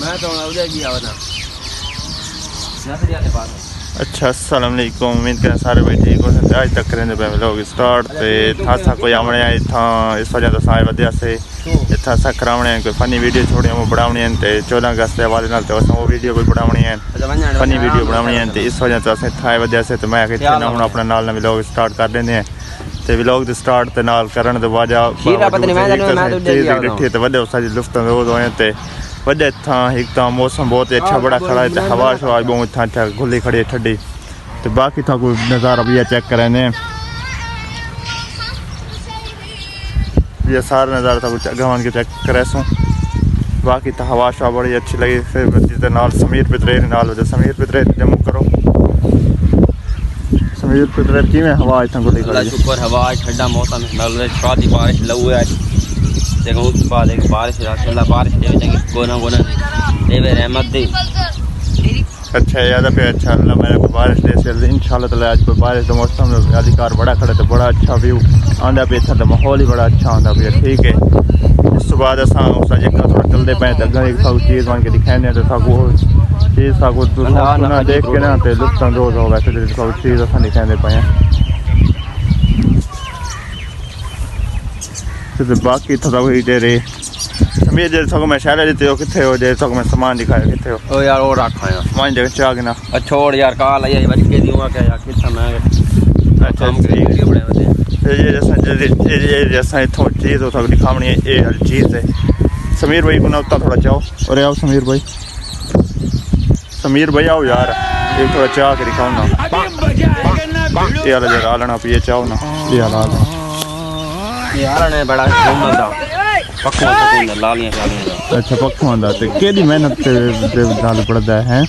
मैं तो उधर भी आवा था नसरिया के पास। अच्छा अस्सलाम वालेकुम, उम्मीद करें सारे भाई ठीक हो सकते। आज तक करेंगे पे लोग स्टार्ट ते था कोई आमने आए था इस वजह तो सारे वधिया से इतना सा करावने कोई फनी वीडियो छोड़ी वो बनावनी है ते 14 अगस्त के हवाले नाल तो वो वीडियो कोई बनावनी है फनी वीडियो बनावनी है ते इस वजह तो असें था वधिया से तो मैं किथे ना हुन अपने नाल नवी लोग स्टार्ट कर देंगे हैं ते व्लॉग दे स्टार्ट ते नाल करन दे वजह ते वधे सारी लुफ्त रोज होए ते वजह था एक तो मौसम बहुत अच्छा बड़ा खड़ा है ते हवा शवा बहुत अच्छा खुली खड़ी ठंडी तो बाकी था कोई नज़ारा भी चेक करें ये सारा नज़ारा था कुछ गवन के चेक करे सो बाकी तो हवा शवा बड़ी अच्छी लगी फिर नाल समीर पितरे नाल वजह समीर पितरे जम्मू करो समीर पितरे की में हवा इतना गुली खड़ी शुक्र हवा ठंडा मौसम है शादी बारिश लऊ है देखो उसके बाद एक बारिश अल्लाह बारिश दे गोना गोना देवे रहमत दे। अच्छा याद पे अच्छा अल्लाह मेरे को बारिश दे से इंशाल्लाह ताला आज कोई बारिश का मौसम अधिकार बड़ा खड़ा तो बड़ा अच्छा व्यू आंदा पे था तो माहौल ही बड़ा अच्छा आंदा पे ठीक है। इस बाद असा थोड़ा चलते पे तो एक था चीज़ मान के दिखाने तो था वो चीज़ था को ना देख के ना तो लुत्फ अंदोज हो वैसे तो चीज़ असा दिखाने पे तो बाकी था वही दे रहे समीर जे सको मैं शहर देते हो किथे हो जे सको मैं सामान दिखाया किथे हो ओ यार वो रखा है सामान जगह चाह के ना छोड़ यार काल आई बच के दियो क्या यार कितना मैं अच्छा वीडियो बने होते ये जैसा इथों चीज़ हो सकती दिखावनी है ये हर चीज़ है। समीर भाई को ना उतना थोड़ा चाहो और आओ समीर भाई आओ यार ये थोड़ा चाह के दिखाओ ना ये वाला जरा आलना पिए चाहो ना ये वाला यार ने बड़ा घूमदा पक्का लालियां अच्छा पक्का ते केदी मेहनत ते नाल पड़दा है।